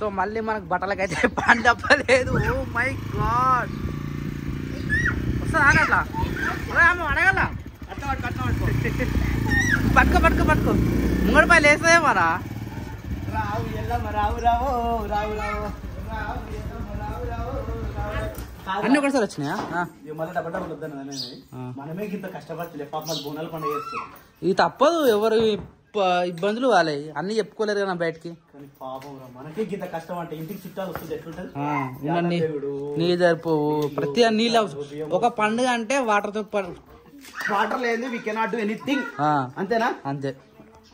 So మళ్ళీ మనకు బట్టలకైతే పని తప్పలేదు. ఓ మై గాడ్ వస్తుందా అట్లా అడగల పట్టుకో ముంగడిపల్లి వేస్తాయేమరా రావు ఎల్లమ్మ రావు రావు రావు రావు అన్ని ఒకసారి వచ్చినాయా? మళ్ళీ డబ్బా వద్దాను మనమే ఇంత కష్టపడలే పాప మళ్ళీ బోనాలు పండుగ చేస్తాం. ఇది తప్పదు, ఎవరు ఇబ్బందులు వాళ్ళే అన్ని చెప్పుకోలేరు కదా బయటకి. కానీ పాపం మనకి ఇంత కష్టం అంటే ఇంటికి చుట్టాలు వస్తుంది ఎట్లుంటది. నీళ్ళు సరిపోవు, ప్రతి నీళ్ళు ఒక పండుగ అంటే వాటర్ తో వాటర్ లేదు వి కెనాట్ డూ ఎనీథింగ్. అంతేనా? అంతే.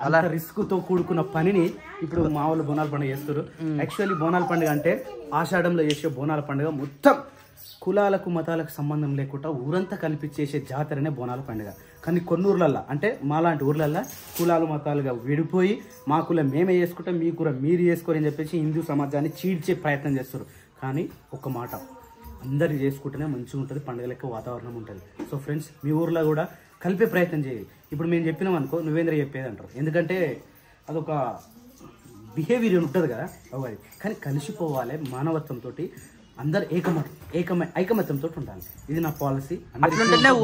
అలా రిస్క్ తో కూడుకున్న పనిని ఇప్పుడు మా వాళ్ళు బోనాల పండుగ చేస్తారు. యాక్చువల్లీ బోనాల పండుగ అంటే ఆషాఢంలో చేసే బోనాల పండుగ మొత్తం కులాలకు మతాలకు సంబంధం లేకుండా ఊరంతా కలిపి చేసే జాతరనే బోనాల పండుగ. కానీ కొన్ని ఊర్లల్లో అంటే మాలాంటి ఊర్లల్లో కులాలు మతాలుగా విడిపోయి మా కులం మేమే చేసుకుంటాం, మీ కూర మీరు చేసుకోరని చెప్పేసి హిందూ సమాజాన్ని చీడ్చే ప్రయత్నం చేస్తారు. కానీ ఒక మాట, అందరు చేసుకుంటేనే మంచిగా ఉంటుంది, పండుగ లెక్క వాతావరణం ఉంటుంది. సో ఫ్రెండ్స్, మీ ఊర్లో కూడా కలిపే ప్రయత్నం చేయాలి. ఇప్పుడు మేము చెప్పినాం అనుకో, నువ్వేంద్ర చెప్పేది అంటారు, ఎందుకంటే అదొక బిహేవియర్ ఉంటుంది కదా అది. కానీ కలిసిపోవాలి మానవత్వంతో, అందరు ఐకమత్యంతో ఉండాలి. ఇది నా పాలసీ.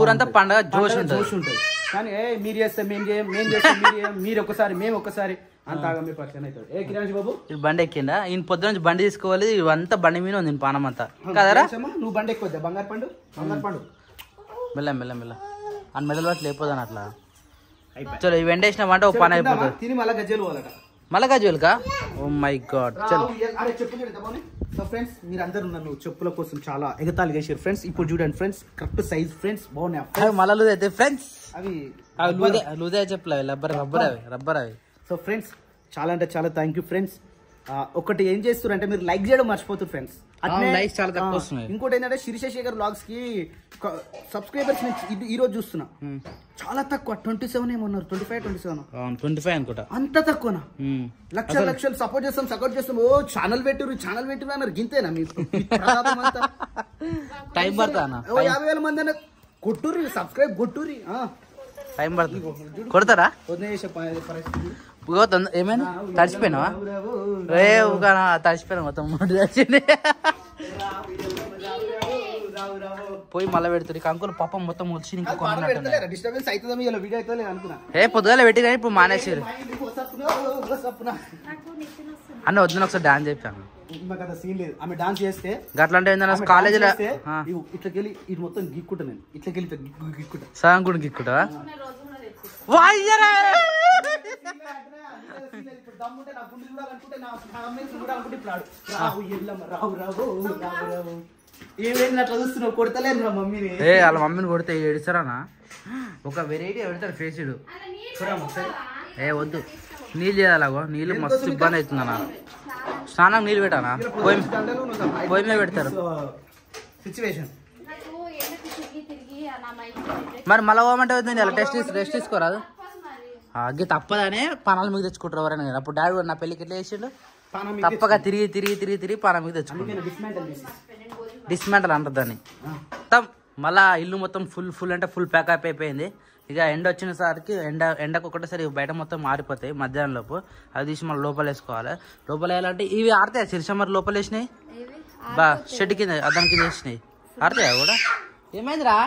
ఊరంతా పండుగ జోష్ ఉంటుంది. కానీ మీరు చేస్తే మేము మీరు ఒకసారి మేము ఒకసారి అంత ఆగమే పరిచయం అవుతుంది. ఏ కిరాణి బాబు బండి ఎక్కిందా? ఈయన పొద్దున నుంచి బండి తీసుకోవాలి, ఇవంతా బండి మీద ఉంది పానం అంతా కదరా. నువ్వు బండి ఎక్కువ బంగారు పండు మెల్ల అని మెడల్ పట్టి లేకపోదాను అట్లా. చలో ఇవి ఎండేసినామంటే ఓ పని అయిపోతుంది. తిని మళ్ళీ గజ్జలు పోవాలట. మళ్ళా గజ్జులుకా? Oh my god. చలో సో ఫ్రెండ్స్, మీరు అందరూ నన్ను చెప్పుల కోసం చాలా ఎగతాళి చేశారు ఫ్రెండ్స్. ఇప్పుడు చూడండి ఫ్రెండ్స్, కరెక్ట్ సైజ్ ఫ్రెండ్స్, బాగున్నాయి. మళ్ళా లూజ్ అయితే ఫ్రెండ్స్, అవి లూజే చెప్పలే రబ్బర్ అవి. సో ఫ్రెండ్స్, చాలా అంటే చాలా థ్యాంక్ యూ ఫ్రెండ్స్. ఒకటి ఏం చేస్తారు అంటే మీరు లైక్ చేయడం మర్చిపోతారు ఫ్రెండ్స్. ఇంకోటి ఏంటంటే శిరీషశేఖర్ వ్లాగ్స్ కి సబ్స్క్రైబర్స్ ఈ రోజు చూస్తున్నా చాలా తక్కువ, 27 ఏమన్నారు, 25 అనుకుంటా. అంత తక్కువనా? లక్షలు సపోర్ట్ చేస్తాం. ఓ ఛానల్ పెట్టిరు అన్నారు. గింతేనా మీకు టైం పడుతా? 50,000 మంది అన్న కొట్టుర్రి, సబ్స్క్రైబ్ కొట్టుర్రి. టైం పడుతుంది, కొడతారా? ఏమైనా తడిచిపోయినావా? తడిచిపోయినా మొత్తం పోయి మళ్ళీ పెడుతుంది. కంకులు పాపం మొత్తం వచ్చి ఇంకా పొద్దుగాల పెట్టి కానీ ఇప్పుడు మానేసారు. అన్న వద్దు ఒకసారి డాన్స్ చెప్పాను. ఆమె డాన్స్ చేస్తే గట్లంటే కాలేజీలో ఇట్లకెళ్ళి ఇది మొత్తం గిక్కుంటా, నేను ఇట్లకెళ్ళి గిక్కుంటా, సగం కూడా గిక్కుంటా. వాళ్ళ మమ్మీని కొడితే ఏడుస్తారా? ఒక వెరైటీ పెడతారు ఫేసుడు. వద్దు, నీళ్ళు చేయాలగో, నీళ్ళు మస్తు ఇబ్బంది అవుతుందన్నా. స్నానం నీళ్ళు పెట్టానా? పొయ్యి మీద పెడతారు. మరి మళ్ళీ పోమంటే అవుతుంది, అలా రెస్ట్ తీసుకోరాదు. అగ్గి తప్పదనే పానాల మీద తెచ్చుకుంటారు ఎవరైనా కదా. అప్పుడు డాడీ నా పెళ్ళికి ఎట్లా చేసిండు, తప్పక తిరిగి పానాల మీద తెచ్చుకుంటారు. డిస్మాంటల్ అంటారు దాన్ని. మళ్ళా ఇల్లు మొత్తం ఫుల్ అంటే ఫుల్ ప్యాకప్ అయిపోయింది. ఇక ఎండ వచ్చినసరికి ఎండకు ఒకటేసారి బయట మొత్తం మారిపోతాయి మధ్యాహ్నం లోపు. అది తీసి మళ్ళీ లోపల వేసుకోవాలి. లోపల వేయాలంటే ఇవి ఆడతాయి. శిరిషమ్మర్ లోపల వేసినాయి, షెడ్ కింద అద్దం కింద వేసినాయి. ఆడతాయా కూడా? ఏమైందిరా?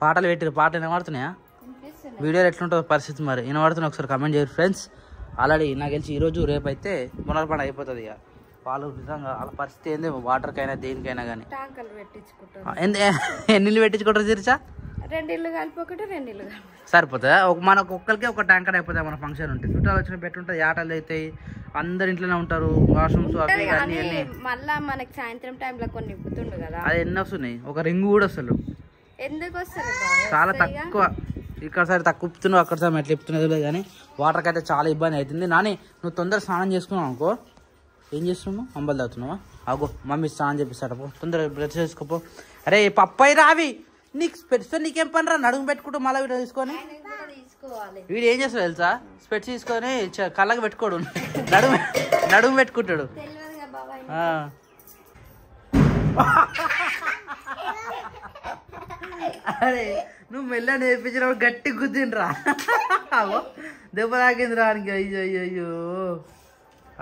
పాటలు పెట్టారు, పాటలు వినబడుతున్నాయా? వీడియోలో ఎట్లుంటుందో పరిస్థితి మరి వినబడుతున్నా ఒకసారి కమెంట్ చేయరు ఫ్రెండ్స్. ఆల్రెడీ నాకు తెలిసి ఈరోజు రేపు అయితే బోనాల పండుగ అయిపోతుంది. ఇక వాళ్ళు నిజంగా వాళ్ళ పరిస్థితి ఏంది, వాటర్కైనా దేనికైనా కానీ ఎన్ని ఇల్లు పెట్టించుకుంటారు శిరీష? 2 ఇల్లు కలిపి ఒకటి 2 ఇల్లు సరిపోతుందా? మనకు ఒక్కరికి ఒక ట్యాంకర్ అయిపోతుంది. మన ఫంక్షన్ ఉంటే చుట్టాలు వచ్చిన పెట్టుంటాయి, ఆటలు అవుతాయి, అందరు ఇంట్లోనే ఉంటారు, వాష్రూమ్స్ అవి అన్ని. మళ్ళా మనకి సాయంత్రం టైంలో కొన్ని ఇప్పుతుండు కదా, అది ఎన్ని వస్తున్నాయి? ఒక రింగ్ కూడా అసలు ఎందుకు వస్తారు? చాలా తక్కువ. ఇక్కడ సరే తక్కువ ఇప్పుతున్నావు, అక్కడ సరే ఎట్లా ఇప్పుతున్నది కానీ వాటర్కి అయితే చాలా ఇబ్బంది అవుతుంది. నాని నువ్వు తొందర స్నానం చేసుకున్నావు అనుకో. ఏం చేస్తున్నావు? అంబలు తాగుతున్నావా? ఆగో మమ్మీ స్నానం చేపిస్తాడు, పో తొందరగా బ్రష్ చేసుకోపో. అరే పప్పాయి రావి, నీకు స్పెట్స్ నీకేం పని రా? నడుము పెట్టుకుంటూ మళ్ళీ వీడియో తీసుకొని వీడు ఏం చేస్తాడు తెలుసా? స్పెట్స్ తీసుకొని కళ్ళకి పెట్టుకోడు, నడుము పెట్టుకుంటాడు. అరే నువ్వు మెల్ల నేర్పించినప్పుడు గట్టి గుద్దిండ్రా, దెబ్బ తాకిందిరా అని. అయ్యో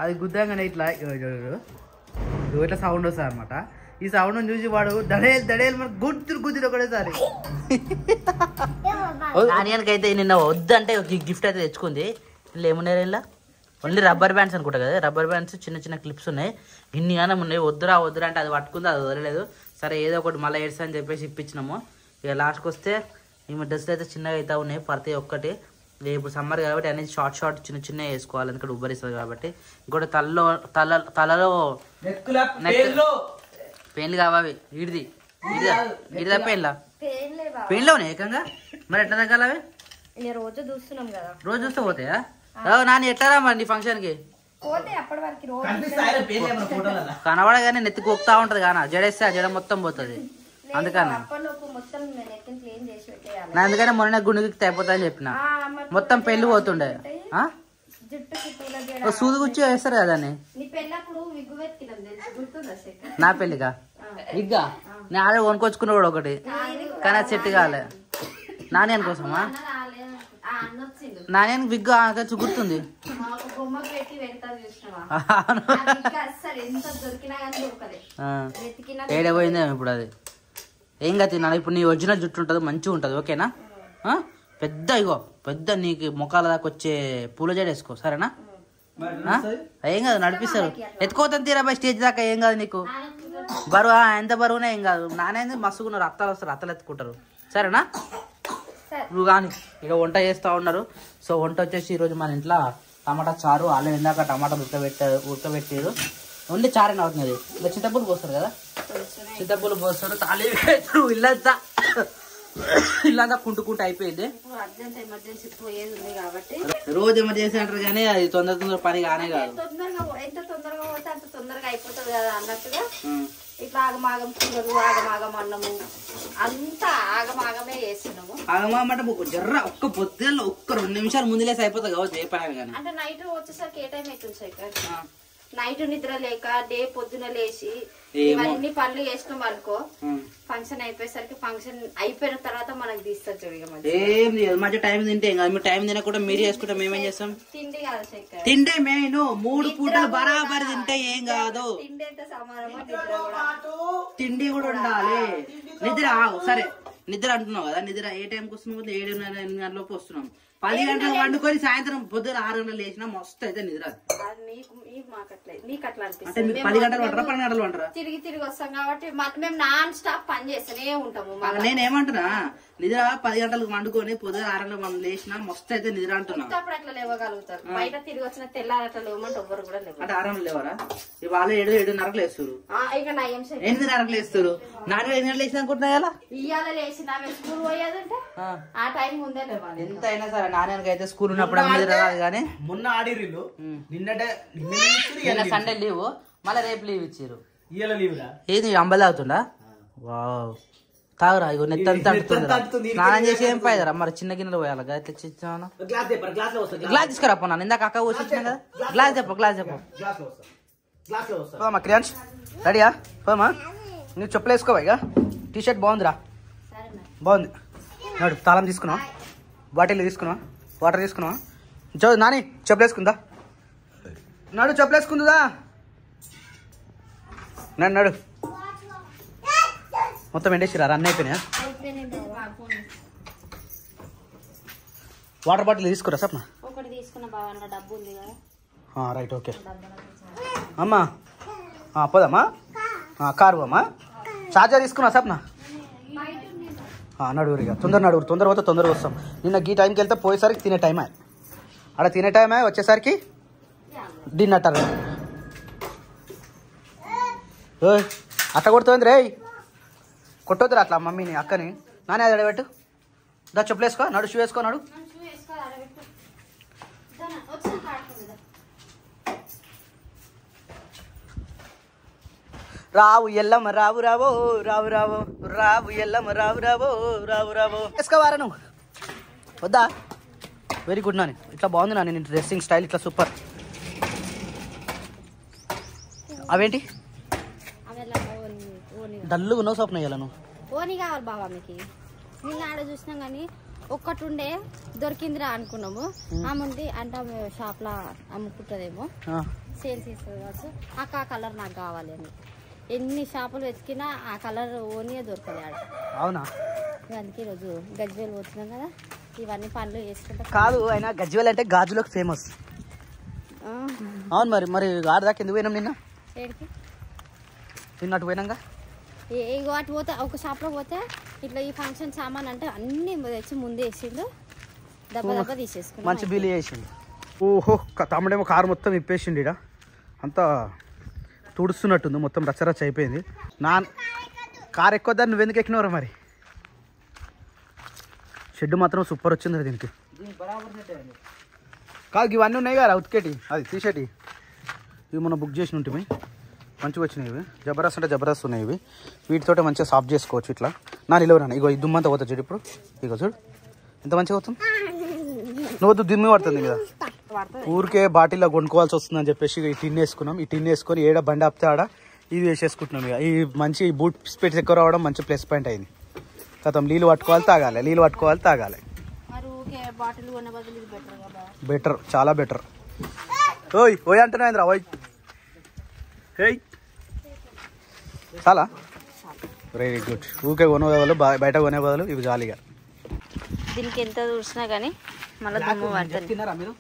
అది గుద్దంగానే ఇట్లా ఇట్లా సౌండ్ వస్తుంది అనమాట. ఈ సౌండ్ చూసి వాడు దడేలు దడేలు మనకు గుద్దురు ఒకటేసారి. ఆనియన్కి అయితే నిన్న వద్దంటే ఒక గిఫ్ట్ అయితే తెచ్చుకుంది. ఇలా ఏమున్నాయి, ఇలా ఓన్లీ రబ్బర్ బ్యాండ్స్ అనుకుంటా కదా, రబ్బర్ బ్యాండ్స్ చిన్న చిన్న క్లిప్స్ ఉన్నాయి. ఇన్ని గానం ఉన్నాయి. వద్దురా అంటే అది పట్టుకుంది, అది వదలలేదు. సరే ఏదో ఒకటి మళ్ళీ ఏడ్స్ అని చెప్పేసి ఇప్పించినాము. ఇక లాస్ట్కి వస్తే ఈ డ్రెస్సులు అయితే చిన్నగా అయితే ఉన్నాయి ప్రతి ఒక్కటి. ఇప్పుడు సమ్మర్ కాబట్టి అనేది షార్ట్ చిన్న చిన్న వేసుకోవాలి, ఎందుకంటే ఉబ్బరిస్తుంది కాబట్టి. ఇంకోటి తలలో పెయిన్లు కావాలి. ఇడిదా పెయిన్లో ఉన్నాయి ఏకంగా. మరి ఎట్లా తగ్గాలి అవి? రోజు చూస్తున్నాం కదా, రోజు చూస్తే పోతాయా? నాని ఎట్లా మరి నీ ఫంక్షన్ కి కనబడగానే నెత్తికి ఒక్తా ఉంటది కానీ జడేస్తే ఆ జడ మొత్తం పోతుంది. అందుకని అందుకనే మొన్న గుండెకి అయిపోతా అని చెప్పిన. మొత్తం పెళ్లి పోతుండే సూది గుచ్చి వేస్తారు కదా అని. నా పెళ్లిగా విగ్గా నేను ఆడే కొనుక్కొచ్చుకున్నాడు ఒకటి, కానీ అది సెట్ కాలే. నాని కోసమా? నాని విగ్గు గుర్తుంది. ఏడైపోయిందేమో ఇప్పుడు. అది ఏం కా తిన్నాను. ఇప్పుడు నీ ఒరిజినల్ జుట్టు ఉంటుంది, మంచిగా ఉంటుంది. ఓకేనా? పెద్ద పెద్ద నీకు ముఖాల దాకా వచ్చే పూల జడ వేసుకో, సరేనా? ఏం కాదు, నడిపిస్తారు. ఎత్తుకోతాను తీరా బై స్టేజ్ దాకా. ఏం కాదు నీకు బరువు, ఎంత బరువునే ఏం కాదు. నానేది మస్తుకున్నారు, అత్తలు వస్తారు, అత్తలు ఎత్తుకుంటారు, సరేనా? నువ్వు కానీ ఇక వంట చేస్తూ ఉన్నారు. సో వంట వచ్చేసి ఈరోజు మన ఇంట్లో టమాటా చారు. ఆల్రెడీ ఇందాక టమాటాలు ఉడకబెట్టారు. ఓన్లీ చారేనా అవుతుంది. ఇంకా చింతపూలు పోస్తారు కదా, చింతపూలు పోస్తారు. తాళి ఇల్లంతా కుంటుకుంటూ అయిపోయింది. రోజు ఎమర్జెన్సీ అంటారు కానీ అది తొందర పని కానే కాదు. ఎంత తొందరగా పోతే అంత తొందరగా అయిపోతుంది కదా అన్నట్టుగా ఇట్లా ఆగమాగం కూరలు, ఆగమాగం అన్నము అంతా ఆగమాగమే చేస్తున్నాము. ఆగమాగం జర్ర ఒక్క పొద్దుల్లో ఒక్క 2 నిమిషాలు ముందులేసి అయిపోతుంది కావచ్చు ఏ పని కానీ. అంటే నైట్ వచ్చేసరికి ఏ టైం అవుతుంది సార్? నైట్ నిద్ర లేక డే పొద్దున లేచి ఇవన్నీ పనులు చేసినాం అనుకో, ఫంక్షన్ అయిపోయేసరికి ఫంక్షన్ అయిపోయిన తర్వాత మనకు తీస్తారు చూడ. ఏం మధ్య టైం తింటే ఏం కాదు. మీరు టైం తినకుండా మీరు చేసుకుంటే మేమేం చేస్తాం? తిండి కాదు శేఖర్, తింటే మెయిన్ 3 పూటలు బరాబర్ తింటే ఏం కాదు. తిండి ఎంత సమానమో తిండి కూడా ఉండాలి. నిద్ర సరే నిద్ర అంటున్నావు కదా, నిద్ర ఏ టైంకి వస్తున్నావు? 7:30-8 గంటలలోపు వస్తున్నాం. 10 గంటలకు వండుకొని సాయంత్రం పొద్దున 6 గంటలు లేచినా మస్తు అయితే నిద్ర. అంటే మీరు 10 గంటలు వంటరా 12 గంటలు వంటరా? తిరిగి వస్తాం కాబట్టి మేము నాన్ స్టాప్ పని చేస్తూనే ఉంటాము. నేనేమంటున్నా, నిద్ర 10 గంటలకు వండుకొని పొద్దున 6 గంటలకు మనం లేచినా మస్తు అయితే నిద్ర అంటున్నా. అట్లా లేవగలుగుతారు. బయట తిరిగి వచ్చిన తెల్లారి అట్లా లేవమంటే ఎవ్వరు కూడా లేవు. అంటే 6 గంటలు లేవరా? ఇవాళ 7:30కు లేస్తారు. ఇక 8:30కు లేస్తారు. 4 గంటలు లేచిన అనుకుంటున్నా ఇలా ఇవాళ లేచిన స్కూల్ పోయేదంటే ఆ టైం ముందే లేవాలి. ఎంత అయినా సరే నాన్నకి అయితే స్కూల్ ఉన్నప్పుడు నిద్ర రాదు. కానీ మొన్న ఆడిర్రు, నిన్న సండే లీవ్, మళ్ళీ రేపు లీవ్ ఇచ్చారు. ఏది అంబలి అవుతుందా? వావ్, తాగురా. ఇగో నెత్తంతా అంటుతుంది. స్నానం చేసి ఏం పోయేదరా మరి? చిన్న గిన్నెలు పోయాలి కదా. తెచ్చిచ్చాను గ్లాస్ తీసుకురా పో. నన్ను ఇందాక అక్క వచ్చి వచ్చినా కదా. గ్లాస్ చెప్పు. క్రియాన్స్ రెడీయా? పోమా, నువ్వు చెప్పులు వేసుకోవా? ఇక టీషర్ట్ బాగుందిరా, బాగుంది. నాడు తాళం తీసుకున్నావా? బాటిల్ తీసుకున్నావా? వాటర్ తీసుకున్నావా? నాని చెప్పులు వేసుకుందా? నాడు చెప్పులు వేసుకుందా? నడు మొత్తం ఎండేసిరా? రన్ అయిపోయినా? వాటర్ బాటిల్ తీసుకురా సప్న. రైట్, ఓకే అమ్మా. పోదమ్మా, కారు అమ్మా. చార్జర్ తీసుకున్నా సప్న. నడుగురు, ఇక తొందర పోతే తొందరగా వస్తాం. నిన్న ఈ టైంకి వెళ్తే పోయేసరికి తినే టైమే, అక్కడ తినే టైమే, వచ్చేసరికి డిన్నర్ టైం. అట్లా కొడుతుంది రే, కొట్టొద్దురా అట్లా మమ్మీని అక్కని. నానే అది అడబెట్టు. దా చెప్పులు వేసుకో, నడు షూ వేసుకో. నడు రావు ఎల్లమ్మ రావు రావో రావు రావో రావు ఎల్లమ్మ రావు రావో రావు రావో. వేసుకోవారా నువ్వు? వద్దా? వెరీ గుడ్ నాని, ఇట్లా బాగుంది నాని నీ డ్రెస్సింగ్ స్టైల్, ఇట్లా సూపర్. అవేంటి డల్లుగా ఉన్నావు స్వప్న? ఇయ్యాల నువ్వు ఓని కావాలి బాబా మీకు. నిన్న ఆడ చూసినాం కానీ ఒక్కటి ఉండే దొరికిందిరా అనుకున్నాము. ఆమె అంటే షాప్ లా అమ్ముకుంటదేమో. సేల్స్ ఇస్తుంది కావచ్చు. అక్క ఆ కలర్ నాకు కావాలి అని ఎన్ని షాపులు వెతికినా ఆ కలర్ ఓనియే దొరకదు ఆడ. అవునా? అందుకే ఈరోజు గజ్వేల్ పోతున్నాం కదా, ఇవన్నీ పనులు చేసుకుంటా. కాదు అయినా గజ్వేల్ అంటే గాజులకు ఫేమస్. అవును మరి మరి ఆడదాకా ఎందుకు పోయినాం నిన్న? ఏడికి నిన్నట్టు పోయినాక ఇగో అటు పోతే ఒక షాప్లో పోతే ఇట్లా ఈ ఫంక్షన్ సామాన్ అంటే అన్ని తెచ్చి ముందే వేసిండు, దెబ్బ దెబ్బ తీసేసుకున్నాం. మంచి బిల్ చేసిండు. ఓహో తమ్ముడేమో కారు మొత్తం ఇప్పేసిండు. ఇడ అంతా తుడుస్తున్నట్టుంది, మొత్తం రచ్చరచ్చ అయిపోయింది. కారు ఎక్కువద్దని నువ్వెందుకు ఎక్కినవరా మరి? షెడ్ మాత్రం సూపర్ వచ్చింది దీనికి. కాదు ఇవన్నీ ఉన్నాయి కదా ఉతికేటి, అది తీసేటి. ఇవి మనం బుక్ చేసి ఉంటుంది, మంచిగా వచ్చినాయి. ఇవి జబర్దస్త్ అంటే జబర్దస్త్ ఉన్నాయి. ఇవి వీటితోటే మంచిగా సాఫ్ చేసుకోవచ్చు. ఇట్లా నా నిలవరాను. ఇగో ఈ దుమ్మంతా పోతుంది చూడు. ఇప్పుడు ఇగో చూడు ఎంత మంచిగా అవుతుంది. నువ్వు దుమ్మి పడుతుంది కదా, ఊరికే బాటిల్లో కొనుక్కోవాల్సి వస్తుందని చెప్పేసి ఈ టిన్ వేసుకున్నాం. ఈ టిన్ వేసుకొని ఏడ బండి ఆపితే ఆడ ఇది వేసేసుకుంటున్నాం. ఇక ఈ మంచి బూట్ స్పీడ్స్ ఎక్కువ రావడం మంచి ప్లస్ పాయింట్ అయింది. గతం నీళ్ళు పట్టుకోవాలి తాగాలి, నీళ్ళు పట్టుకోవాలి తాగాలి. బెటర్, చాలా బెటర్. ఓయ్ ఓయ్ అంటున్నా ఓయ్. హేయ్ చాలా వెరీ గుడ్. ఊకే కొనే బదులు బయట కొనే బదులు ఇవి జాలీగా. దీనికి ఎంత చూసినా కానీ మళ్ళీ దుమ్ము పడుతుంది. తిన్నారా మీరు?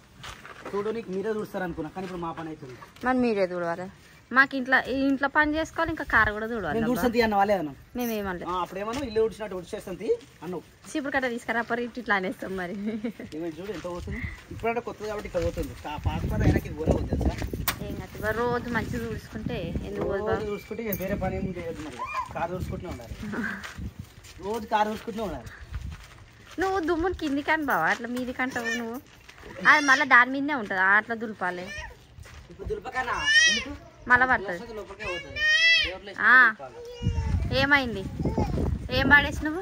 చూడు నీకు మీరే చూస్తారు అనుకున్నా, కానీ ఇప్పుడు మా పని అవుతుంది. మరి మీరే చూడవాలి. మాకు ఇంట్లో పని చేసుకోవాలి, ఇంకా కారు కూడా చూడాలి. చూస్తుంది అన్న వాళ్ళే అన్నాం. మేమేమన్నా అప్పుడేమన్నా ఇల్లు ఉడిచినట్టు ఉడిచేస్తుంది అన్నావు. చీపురు కట్ట తీసుకురా పరి ఇట్లా అనేస్తాం. మరి చూడు ఎంత పోతుంది. ఇప్పుడంటే కొత్తది కాబట్టి ఇక్కడ పోతుంది. పాస్పోర్ట్ అయినా ఇది కూడా పోతుంది సార్. ఏం కాదు, రోజు మంచిగా చూసుకుంటే ఎందుకు చూసుకుంటే వేరే పని ఏమి చేయదు. మరి కారు చూసుకుంటూనే ఉండాలి, రోజు కారు చూసుకుంటూనే ఉండాలి. నువ్వు దుమ్ముని కింది కానీ బావా అట్లా మీది కంటావు నువ్వు. అది మళ్ళీ దాని మీదనే ఉంటుంది, అట్లా దులపాలి. మళ్ళా పడుతుంది. ఏమైంది? ఏం పాడేసి నువ్వు?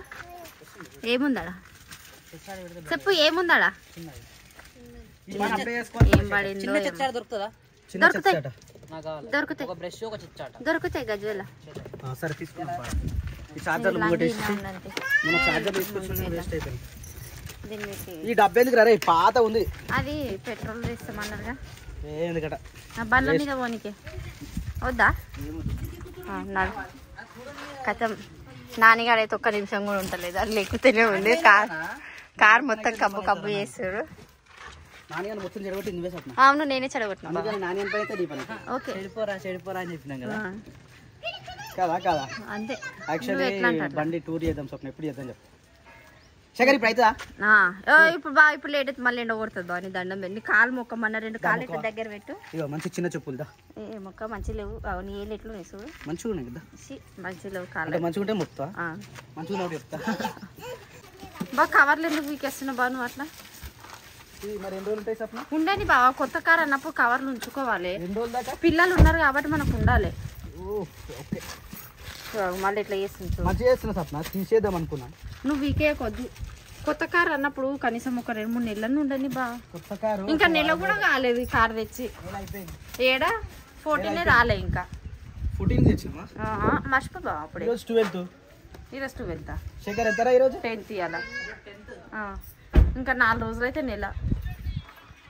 ఏముందాడా చెప్పు, ఏముందాడా? ఏం పడిందో దొరుకుతాయి, దొరుకుతాయి గజ్వేల్. సరే తీసుకున్నా. ఈ చార్జర్లు ఈ డబ్బా ఎందుకు రే? పాత ఉంది. అది పెట్రోల్ వేస్తామన్నారుగా ఎందుకట బండ్ల మీద పోనీకి వద్దా? కథం నాన్నగాడైతే ఒక్క నిమిషం కూడా ఉంటలేదు, అది లెక్కుతూనే ఉంది. కార్ మొత్తం కబ్బు కబ్బు చేస్తాడు. అవును నేనే చెడగొట్టినా. ఓకే చెడిపోరా అని చెప్పినాం కదా. కదా కదా అంతే. బండి టూర్ చేద్దాం స్వప్న, ఎప్పుడు చేద్దాం చెప్పు. శేఖర్ ఇప్పుడు అవుతుందా? ఇప్పుడు బాగా ఇప్పుడు లేట్ అయితే మళ్ళీ ఎండ కొడుతుంది. బాగా నీ దండం పెట్టి కాలు మొక్కమన్న 2 కాళ్ళు ఇట్లా దగ్గర పెట్టు. మంచి చిన్న చెప్పులుదా? ఏ మొక్క మంచి లేవు. నీ ఏళ్ళు ఎట్లు చూడు మంచిగా ఉన్నాయి కదా. మంచి లేవు కాళ్ళు. మంచిగా ఉంటే మొత్తా మంచిగా చెప్తా. బాగా కవర్లు ఎందుకు వీకేస్తున్నా బా నువ్వు అట్లా? మరి ఎన్ని రోజులు ఉంటాయి స్వప్న? ఉండని బావా, కొత్త కార్ అన్నప్పుడు కవర్లు ఉంచుకోవాలి. పిల్లలు ఉన్నారు కాబట్టి మనకు ఉండాలి. మళ్ళీ ఇట్లా చేస్తుంది. మంచిగా చేస్తున్నా స్వప్న, తీసేద్దాం అనుకున్నా. నువ్వు వీకే కొద్ది కొత్త కార్ అన్నప్పుడు కనీసం ఒక 2-3 నెలలు ఉండని బా. కొత్త కారు ఇంకా నెల కూడా కాలేదు ఈ కార్ తెచ్చి. ఏడా 14 రాలే ఇంకా. 14 తెచ్చినా మర్చిపో బావ. అప్పుడు ఈరోజు 12. ఈరోజు 12. శేఖర్ ఎంతరా ఈరోజు? 10th ఇవ్వాలా? ఇంకా 4 రోజులు అయితే నెల.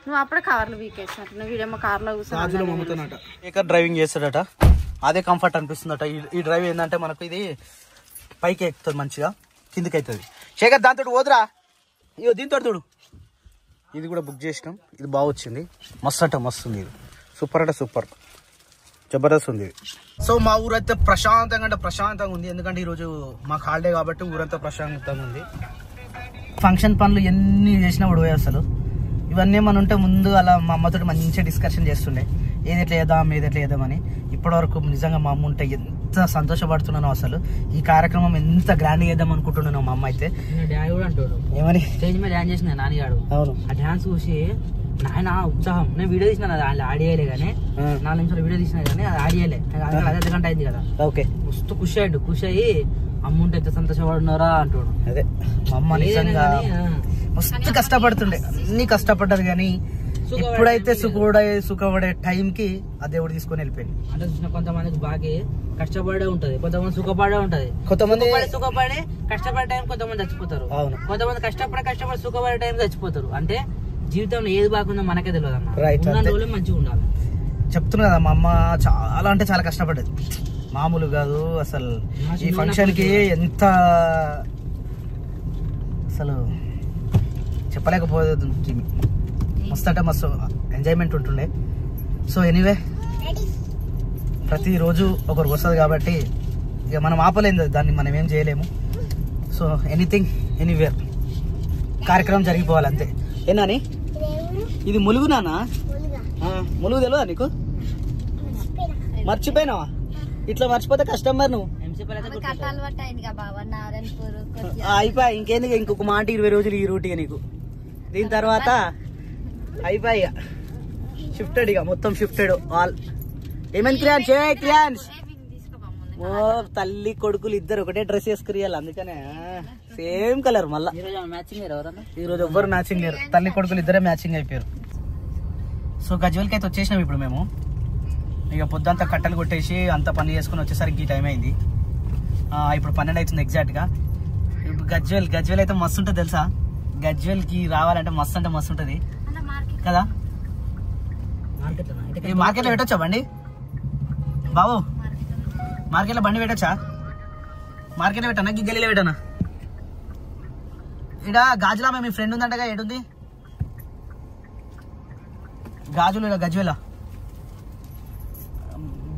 నువ్వు అప్పుడే కార్లు వీకేసినట్టు. నువ్వు వీడేమో కార్లో కూర్చొని శేఖర్ డ్రైవింగ్ చేస్తాడట, అదే కంఫర్ట్ అనిపిస్తుందట. ఈ డ్రైవ్ ఏంటంటే మనకు ఇది పైకి ఎక్కుతుంది, మంచిగా కిందికి అవుతుంది. శేఖర్ దాంతో పోదురా. ఇగో దీంతో చూడు, ఇది కూడా బుక్ చేసినాం. ఇది బాగా వచ్చింది, మస్తు అంటే మస్తు ఉంది. ఇది సూపర్ అంటే సూపర్ జబర్దస్త్ ఉంది. సో మా ఊరైతే ప్రశాంతంగా అంటే ప్రశాంతంగా ఉంది. ఎందుకంటే ఈరోజు మాకు హాలిడే కాబట్టి ఊరంతా ప్రశాంతంగా ఉంది. ఫంక్షన్ పనులు ఎన్ని చేసినా కూడా అసలు ఇవన్నీ ఏమన్నా ఉంటే ముందు అలా మా అమ్మతో మంచిగా డిస్కషన్ చేస్తుండే, ఏది ఎట్లా చేద్దామని. ఇప్పటివరకు నిజంగా మా అమ్మ ఉంటే ఎంత సంతోషపడుతున్నానో అసలు. ఈ కార్యక్రమం ఎంత గ్రాండ్ చేద్దాం అనుకుంటున్నాను. మా అమ్మ అయితే డాడీ కూడా అంటాడు ఏమని స్టేజ్ మీద డాన్స్ చేసిన నాన్నగాడు. అవును, ఆ డాన్స్ చూసి నాయన ఉత్సాహం. నేను వీడియో తీసిన, అది ఆడియోలే కానీ 4 నిమిషాలు వీడియో తీసినా కానీ అది ఆడియోలే. అదే గంట అయింది కదా. ఓకే, మస్తు ఖుషి అయ్యి అమ్మ ఉంటే ఎంత సంతోషపడున్నారా అంటాడు. అదే మా అమ్మ నిజంగా మస్తు కష్టపడుతుండే, అన్ని కష్టపడ్డది కానీ ఎప్పుడైతే సుఖపడే టైంకి ఆ దేవుడు తీసుకొని వెళ్ళిపోయింది. అంటే చూసిన కొంతమందికి బాగా కష్టపడే ఉంటది, కొంతమంది సుఖపడే ఉంటది. కొంతమంది సుఖపడే కష్టపడే టైం కొంతమంది చచ్చిపోతారు. అవును, కొంతమంది కష్టపడి సుఖపడే టైం చచ్చిపోతారు. అంటే జీవితంలో ఏది బాగుందో మనకే తెలియదు అన్న. మంచిగా ఉండాలి. చెప్తున్నా కదా మా అమ్మ చాలా అంటే చాలా కష్టపడ్డది, మామూలు కాదు అసలు. ఈ ఫంక్షన్కి ఎంత అసలు చెప్పలేకపోతుంది, మస్తు అంటే మస్తు ఎంజాయ్మెంట్ ఉంటుండే. సో ఎనీవే ప్రతిరోజు ఒకరికి వస్తుంది కాబట్టి ఇక మనం ఆపలేము దాన్ని, మనం ఏం చేయలేము. సో ఎనీథింగ్ ఎనీవేర్ కార్యక్రమం జరిగిపోవాలి అంతే. ఏనాని ఇది ములుగు నానా? ములుగు తెలియదా నీకు? మర్చిపోయినావా? ఇట్లా మర్చిపోతే కష్టం మరి. నువ్వు అయిపోయి ఇంకేందుకు, ఇంకొక మాట 20 రోజులు ఈ రూట్ ఇక నీకు. దీని తర్వాత అయిపోయి షిఫ్టెడ్, ఇక మొత్తం షిఫ్టెడ్ ఆల్. ఏమైంది క్రియాన్స్? క్రియాన్స్ ఓ తల్లి కొడుకులు ఇద్దరు ఒకటే డ్రెస్ వేసుకురియాలి, అందుకనే సేమ్ కలర్. మళ్ళా ఈ రోజు ఎవ్వరు మ్యాచింగ్ లేరు, తల్లి కొడుకులు ఇద్దరే మ్యాచింగ్ అయిపోయారు. సో గజ్వేల్కి అయితే వచ్చేసినాం ఇప్పుడు మేము. ఇక పొద్దుంతా కట్టెలు కొట్టేసి అంత పని చేసుకుని వచ్చేసరికి ఈ టైం అయింది. ఇప్పుడు 12 అవుతుంది ఎగ్జాక్ట్గా. ఇప్పుడు గజ్వేల్ అయితే మస్తు ఉంటుంది తెలుసా. గజ్వేల్కి రావాలంటే మస్తు అంటే మస్తు ఉంటుంది కదా. ఈ మార్కెట్లో పెట్టొచ్చా బండి బాబు? మార్కెట్లో బండి పెట్టచ్చా? మార్కెట్లో పెట్టానా గల్లీలో పెట్టానా? ఇక్కడ గాజులా మీ ఫ్రెండ్ ఉందంటగా, ఏడుంది గాజులు? ఇక్కడ గజ్వేలా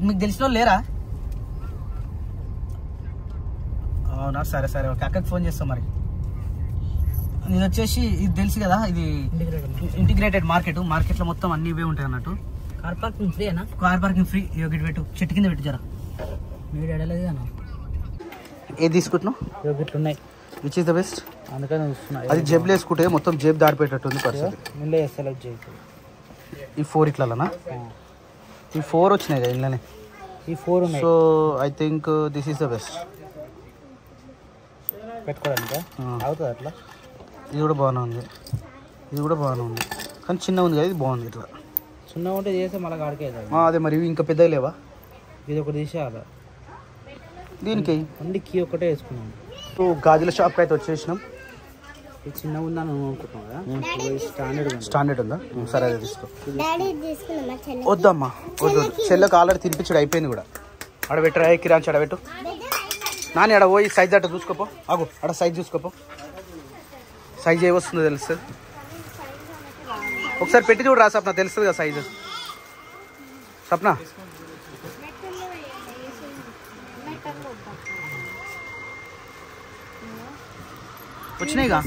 మీకు తెలిసిన వాళ్ళు లేరా? అవునా, సరే సరే ఓకే, అక్కడికి ఫోన్ చేస్తాం. మరి ఇది వచ్చేసి ఇది తెలుసు కదా, ఇది ఇంటిగ్రేటెడ్ మార్కెట్లో మొత్తం అన్ని ఇవే ఉంటాయి అన్నట్టు. కార్ పార్కింగ్ ఫ్రీ అన్నా? Car parking free. యోగిట్ పెట్టు, చెట్టు కింద పెట్టు జరా. మీరు ఎడలేదు అన్న. ఏది తీసుకుంటున్నావు? యోగిట్లు ఉన్నాయి. Which is the best? అందుకని చూస్తున్నా. అది జేబులు వేసుకుంటే మొత్తం జేబు దాడిపెట్టేట్టుంది పరిస్థితి. ముందే సెలెక్ట్ చేయి. ఈ 4 ఇట్లనా? ఈ 4 వచ్చినాయి కదా ఇంట్లోనే. ఈ 4 ఉన్నాయి. So I think this is the best పెట్టుకోవడానికి. అవుతుంది అట్లా. ఇది కూడా బాగానే ఉంది, ఇది కూడా బాగానే ఉంది, కానీ చిన్నగా ఉంది కదా, ఇది బాగుంది. ఇట్లా చిన్నగా ఉంటే చేస్తే మళ్ళీ కాడికే. అదే మరి ఇంకా పెద్దగా లేవా? ఇది ఒకటి తీసేయాలి దీనికి. అన్నికి ఒకటే వేసుకున్నాం. సో గాజుల షాప్కి అయితే వచ్చేసినాం. ఇది చిన్నగా ఉందని అనుకుంటున్నాం కదా. స్టాండర్డ్ ఉందా? సరే అదే తీసుకో. వద్దమ్మా వద్దు, చెల్లెకి ఆల్రెడీ తినిపించడం అయిపోయింది కూడా. ఆడబెట్టరా కిరాన్స్, ఆడబెట్టు నాని. ఆడ పోయి సైజ్ అట్ట చూసుకోపో. ఆగు, ఆడ సైజ్ చూసుకోపో. సైజ్ ఏ వస్తుందో తెలుస్తుంది, ఒకసారి పెట్టి చూడు రా సప్న, తెలుస్తుంది కదా సైజు. సప్న వచ్చినాయిగా,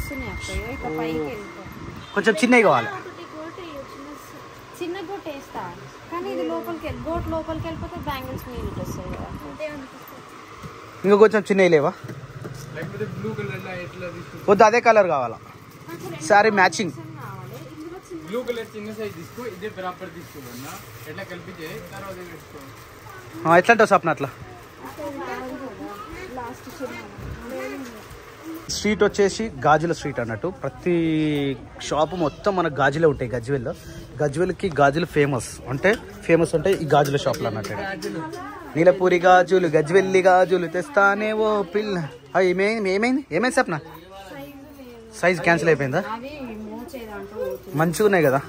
కొంచెం చిన్నవి కావాలి. చిన్న గోట్ వేస్తా, కానీ ఇది గోట్ లోపలికి వెళ్ళిపోతే బ్యాంగిల్స్ మీద వస్తాయి. ఇంకా కొంచెం చిన్నవి లేవా? వద్దు, అదే కలర్ కావాలా. Sorry matching. బ్లూ కలర్ చిన్న సైజ్ తీసుకో, ఇదే బరాబర్ తీసుకోమన్నా. ఎట్లా కలిపితే తర్వాత వేసుకో. ఎట్లా అంటావు సప్న? అట్లా స్ట్రీట్ వచ్చేసి గాజుల స్ట్రీట్ అన్నట్టు. ప్రతి షాపు మొత్తం మనకు గాజులే ఉంటాయి గజ్వేల్లో. గజ్వేల్కి గాజులు ఫేమస్ ఉంటాయి ఈ గాజుల షాపులు అన్నట్టు. నీలపూరి గాజులు, గజ్వెల్లి గాజులు తెస్తానే ఓ పిల్ల. ఏమైంది సప్న? సైజ్ క్యాన్సిల్ అయిపోయిందా? మంచిగా ఉన్నాయి కదా,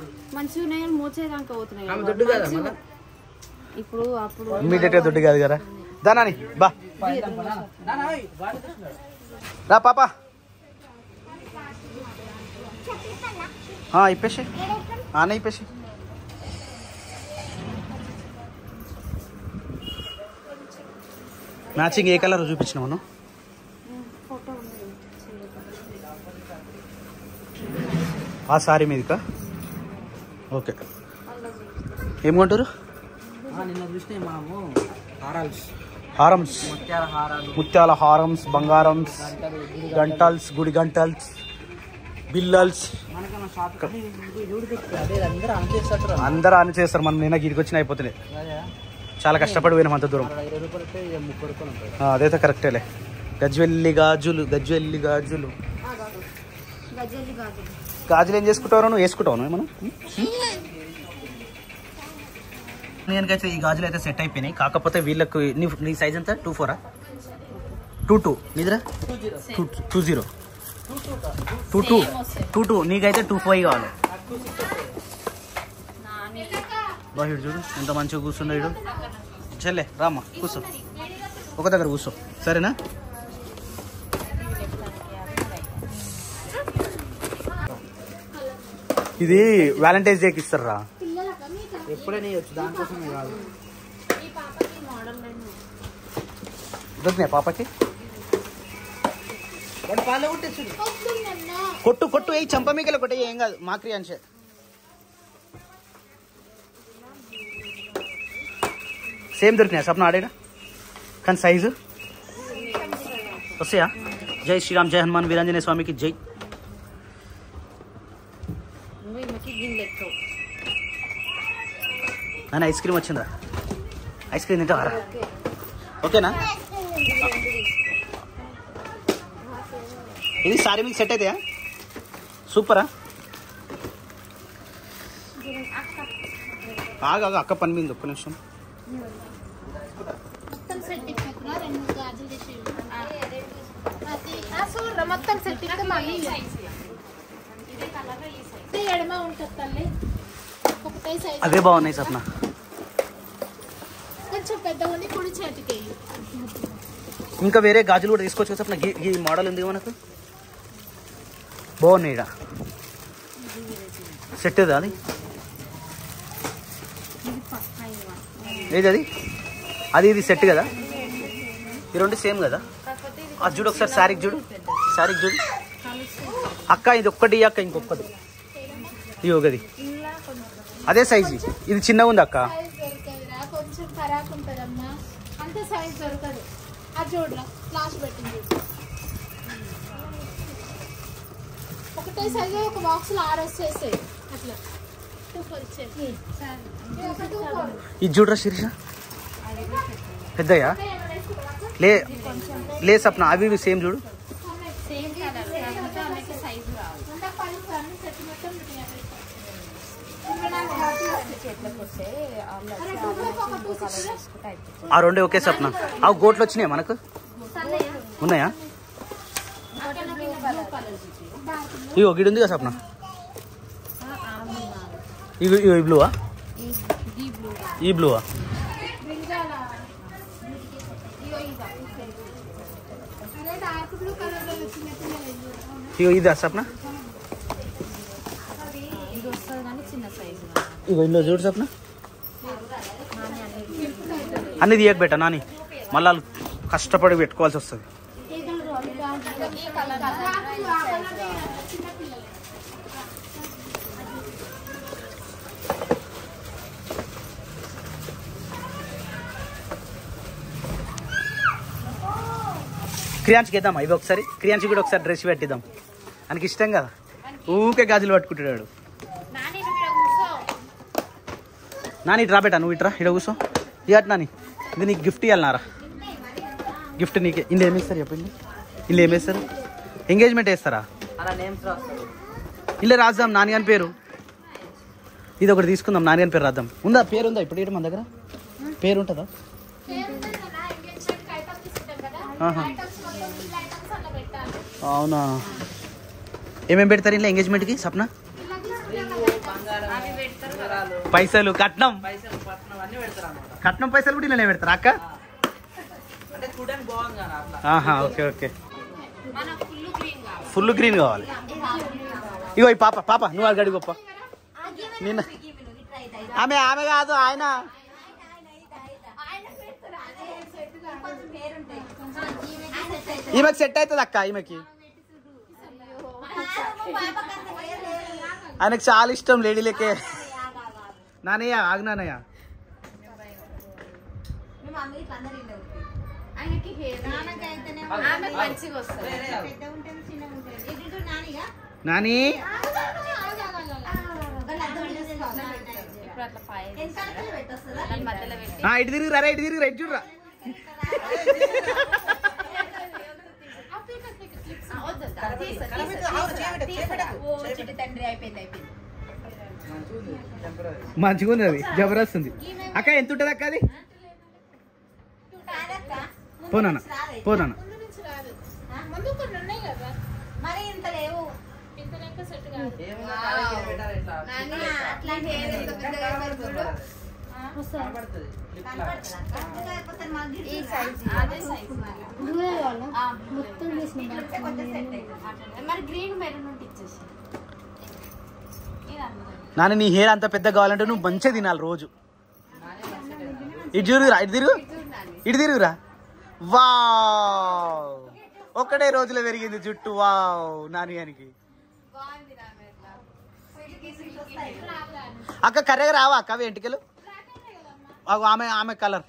ఇమ్మీడియట్ గా దుడ్డు కాదు కదా. దానాని బా రా పాప. ఇప్పేసి ఇప్పేసి. మ్యాచింగ్ ఏ కలర్ చూపించినావు నువ్వు? ఆ సారీ మీదకా? ఓకే. ఏం కొంటారు? హారమ్స్, ముత్యాల హారమ్స్, బంగారమ్స్, గంటల్స్, గుడి గంటల్స్, బిల్లల్స్ అందరూ ఆన్ చేస్తారు. మనం నిన్న గిరికి వచ్చిన అయిపోతున్నాయి. చాలా కష్టపడి పోయినాం అంత దూరం. అదైతే కరెక్టేలే. గజ్వెల్లి గాజులు, గజ్వెల్లి గాజులు. గాజులు ఏం చేసుకుంటావు నువ్వు? వేసుకుంటావు మనం? నేనకైతే ఈ గాజులు అయితే సెట్ అయిపోయినాయి. కాకపోతే వీళ్ళకు నీ సైజ్ ఎంత? 24 22 నీదిరా? 20 22 నీకైతే 25 కావాలి. బాహుడు చూడు ఎంత మంచిగా కూర్చుండో ఇడు. చెల్లె రామ్మా కూర్చో, ఒక దగ్గర కూర్చో సరేనా. ఇది వ్యాలంటైన్స్ డేకి ఇస్తారా? ఎప్పుడైనా వచ్చు, దానికోసమే కాదు. దొరికినాయి పాపకి? వాడు పాలు కొట్టేచ్చు. కొట్టు కొట్టు ఏ చంప మీకలు కొట్టే ఏం కాదు. మాక్రి అన్షే సేమ్ దొరికినాయి సప్న ఆడేడా కానీ సైజు వస్తాయా? జై శ్రీరామ్, జై హనుమాన్ వీరాంజనేయ స్వామికి జై. నాన్న ఐస్ క్రీమ్ వచ్చిందా? ఐస్ క్రీమ్ తింటావారా? ఓకేనా? ఇది సారీ మీకు సెట్ అవుతాయా? సూపరా? ఆగా అక్క పని మీద ఒక్క నిమిషం. మొత్తం సెట్ అవే బాగున్నాయి సప్న. కొంచెం పెద్దగా ఉంది కుడి చేతికి. ఇంకా వేరే గాజులు కూడా తీసుకోవచ్చు సప్న. ఈ మోడల్ ఉంది మనకు బాగున్నాయి. ఇక్కడ సెట్ ఏదా అది? ఏది అది? అది ఇది సెట్ కదా? ఈ రెండు సేమ్ కదా? అది చూడు ఒకసారి శారీకి చూడు, శారీకి చూడు అక్క. ఇది ఒక్కటి అక్క, ఇంకొకటి ఇది ఒకది అదే సైజు. ఇది చిన్నగా ఉంది అక్క. కొంచెం ఖరాక్ ఉంటుందమ్మా, అంతే సైజ్ దొరకదు. అది చూడరా క్లాస్ పెట్టింది. ఒకటే సైజు ఒక బాక్స్ లో 6 వచ్చేస్తాయి అట్లా. ఇది చూడరా శిరీష పెద్దయా? లే సప్న అవి ఇవి సేమ్ చూడు. ఆ రెండే ఒకే సప్న. ఆ గోట్లు వచ్చినాయా మనకు? ఉన్నాయా? ఇగో గిడి ఉంది కదా సప్న. ఇవి ఈ బ్లూవా? ఈ బ్లూవా? ఇగో ఇదా సప్న? ఇగో ఇందులో చూడు సప్న. అన్ని తీయక పెట్టా నాని, మళ్ళా కష్టపడి పెట్టుకోవాల్సి వస్తుంది. క్రియాంచికి ఇద్దామా ఇవి ఒకసారి? క్రియాంచి కూడా ఒకసారి డ్రెస్ పెట్టిద్దాం, ఆయనకి ఇష్టం కదా, ఊకే గాజులు పట్టుకుంటాడు. నాని ఇటు రాబెట్టా, నువ్వు ఇట్రా, ఇక్కడ కూర్చో. ఇటు నాని, ఇది నీకు గిఫ్ట్ ఇవ్వాలన్నారా? గిఫ్ట్ నీకే. ఇందులో ఏమేస్తారు చెప్పింది? ఇందులో ఏమేస్తారు? ఎంగేజ్మెంట్ వేస్తారా? ఇలా రాద్దాం నాని అని పేరు. ఇది ఒకటి తీసుకుందాం, నాని అని పేరు రాద్దాం. ఉందా పేరు? ఉందా ఇప్పుడు మన దగ్గర పేరు? ఉంటుందా? అవునా? ఏమేమి పెడతారు ఇంట్లో ఎంగేజ్మెంట్కి సప్న? పైసలు, కట్నం. కట్నం పైసలు కూడా ఇలా పెడతారా అక్క? Okay okay. ఫుల్ గ్రీన్ కావాలి. ఇగో ఈ పాప పాప నువ్వు అది గడి గొప్ప. నిన్న ఆమె ఆమె కాదు ఆయన. ఈమెకి సెట్ అవుతుంది అక్క, ఈమెకి. ఆయనకు చాలా ఇష్టం లేడీలకే. నానయ్య ఆగ్నానయ్య, నాని ఇటు తిరిగి రా, ఇటు తిరిగి రైట్ చూడరా. మంచిగా ఉంది, అది జబర్దస్త్ ఉంది అక్క. ఎంత ఉంటుంది అక్క అది? పోనా పోనా ఈ సైజ్ అదే సైజ్ మొత్తం మరి గ్రీన్ మెరూన్ ఉంటే ఇచ్చేసి నాన్న నీ హెయిర్ అంత పెద్ద కావాలంటే నువ్వు మంచిగా తినాలి రోజు. ఇటు తిరుగురా, ఇటు తిరుగురా. వావ్, ఒక్కడే రోజులో పెరిగింది జుట్టు. వావ్ నాన్నగానికి. అక్క కర్రెగా రావా అక్క అవి ఎంటికలు? ఆమె ఆమె కలర్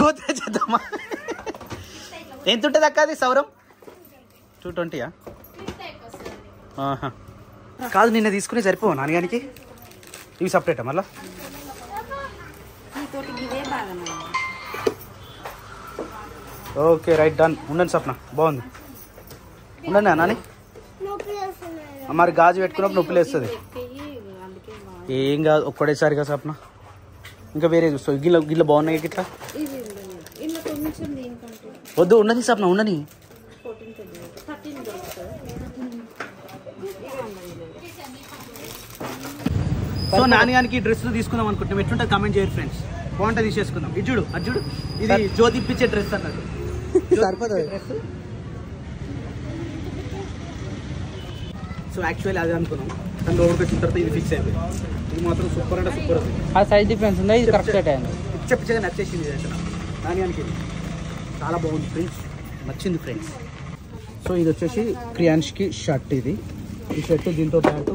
గోద్రేజ్ చేద్దామా? ఎంత ఉంటుంది అక్క అది సౌరం? 220. కాదు నిన్న తీసుకుని సరిపోవు నాన్నగానికి. ఇవి సపరేటా మళ్ళా? Okay right done. ఉండండి సప్న, బాగుంది. ఉండండి నాని. మరి గాజు పెట్టుకున్నప్పుడు నొప్పి లేస్తుంది. ఏం కాదు, ఒక్కడేసారిగా సప్న. ఇంకా వేరే చూస్తావు గిల్ల గిల్ల బాగున్నాయి ఇట్లా. వద్దు ఉన్నది సప్న, ఉండని. సో నాన్నగానికి డ్రెస్ తీసుకుందాం అనుకుంటున్నాం. ఎట్లుంటుంది కామెంట్ చేయరు ఫ్రెండ్స్. బాగుంటుంది, తీసేసుకుందాం. ఇది చూడు, అది చూడు. ఇది జ్యోతి ఇప్పించే డ్రెస్ అన్నట్టు. సరిపోతుంది డ్రెస్. సో యాక్చువల్లీ అదే అనుకున్నాం, కానీ లోపలికి వచ్చిన తర్వాత ఇది ఫిక్స్ అయిపోయింది. ఇది మాత్రం సూపర్ అంటే సూపర్ ఉంది. ఆ సైజ్ డిఫరెన్స్ ఉంది, ఇది కరెక్ట్ అయింది. పిచ్చగా నచ్చేసింది నాన్నగానికి. ఇది చాలా బాగుంది ఫ్రెండ్స్, నచ్చింది ఫ్రెండ్స్. సో ఇది వచ్చేసి క్రియాన్ష్కి షర్ట్. ఇది ఈ షర్ట్ దీంతో పాటు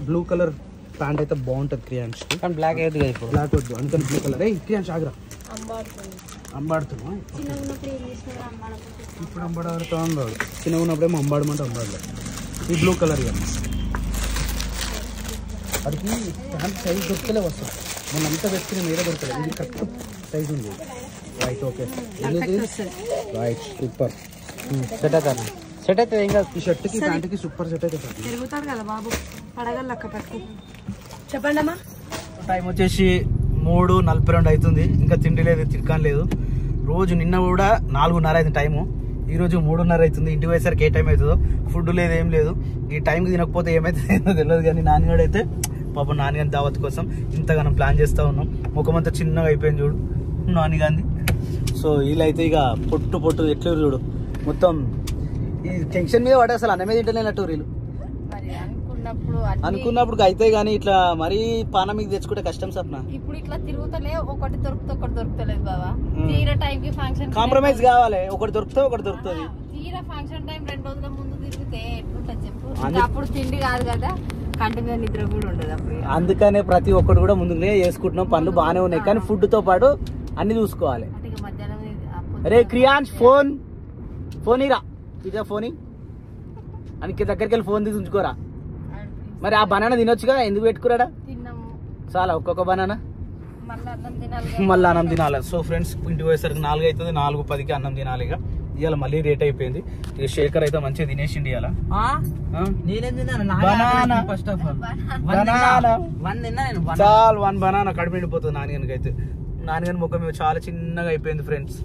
బ్లూ కలర్ ప్యాంట్ అయితే బాగుంటుంది క్రియాన్ష్కి. కానీ బ్లాక్ అయితే కదా ఇప్పుడు. బ్లాక్ వద్దు, అందుకని బ్లూ కలర్. క్రియాన్స్ ఆగ్రా అంబాడుతున్నా. ఇప్పుడు అంబాడుతా ఉన్నాడు. చిన్నగా ఉన్నప్పుడేమో అంబాడమంటే అంబాడలేదు. ఈ బ్లూ కలర్ ఇక వాడికి ప్యాంట్ సైజ్ దొరకలే వస్తుంది. మనం అంతా పెట్టుకుని మీద దొరకలేదు. ఇది కరెక్ట్ సైజ్ ఉంది. Right, okay right, super set అవుతాను. సెట్ అవుతుంది ఏం కాదు. ఈ షర్ట్కి ప్యాంట్కి సూపర్ సెట్ అవుతుంది. తిరుగుతాడు కదా బాబు, పడగలు లెక్క పెట్టుకు. చెప్పండి అమ్మా. టైం వచ్చేసి 3:42 అవుతుంది. ఇంకా తిండి లేదు, తినకాని లేదు. రోజు నిన్న కూడా 4:30 అయింది టైము. ఈరోజు 3:30 అవుతుంది. ఇంటికి పోయేసరికి ఏ టైం అవుతుందో. ఫుడ్ లేదు, ఏం లేదు. ఈ టైంకి తినకపోతే ఏమవుతుందో తెలియదు. కానీ నాన్నగాడు అయితే పాపం నాన్నగారి దావత్ కోసం ఇంతగానో ప్లాన్ చేస్తూ ఉన్నాం. ముఖమంతా చిన్నగా అయిపోయింది చూడు నాన్నగాంది. సో వీళ్ళైతే ఇక పొట్టు పొట్టు ఎట్లు చూడు మొత్తం ఈ టెన్షన్ మీద పడే అసలు అన్నమే తింటలేనట్టు వీళ్ళు. అనుకున్నప్పుడు అయితే గానీ ఇట్లా మరీ పానం మీకు తెచ్చుకుంటే కష్టం సప్న. ఇప్పుడు ఇట్లా తిరుగుతలే, ఒకటి దొరుకుతా ఒకటి దొరుకుతలేదు బాబా. తీరా టైం కి ఫంక్షన్ కాంప్రమైజ్ కావాలి. ఒకటి దొరుకుతా ఒకటి దొరుకుతుంది. తీరా ఫంక్షన్ టైం 2 రోజుల ముందు తిరిగితే ఎట్లుంటది చెప్పు. అప్పుడు తిండి కాదు కదా, కంటిన్యూ నిద్ర కూడా ఉండదు అప్పుడు. అందుకనే ప్రతి ఒక్కటి కూడా ముందునే చేసుకుంటున్నాం. పనులు బాగానే ఉన్నాయి, కానీ ఫుడ్ తో పాటు అన్ని చూసుకోవాలి. అరే క్రియాన్స్ ఫోన్ ఇరా, ఇదే ఫోన్ అనికి దగ్గరికి వెళ్ళి ఫోన్ తీసి ఉంచుకోరా. మరి ఆ బనానా తినొచ్చుగా, ఎందుకు పెట్టుకురాడా? చాలా ఒక్కొక్క బనానా మళ్ళీ అన్నం తినాలి. సో ఫ్రెండ్స్ ఇంటికి పోయేసరికి 4 అవుతుంది. 4:10కి అన్నం తినాలి. ఇక ఇవాళ మళ్ళీ రేట్ అయిపోయింది. ఇక శేఖర్ అయితే మంచిగా తినేసిండి ఇవాళ. ఫస్ట్ ఆఫ్ ఆల్ చాలా 1 బనానా కడుపు నిండిపోతుంది నాన్నగానికి అయితే. నాన్నగారి ముఖం చాలా చిన్నగా అయిపోయింది ఫ్రెండ్స్.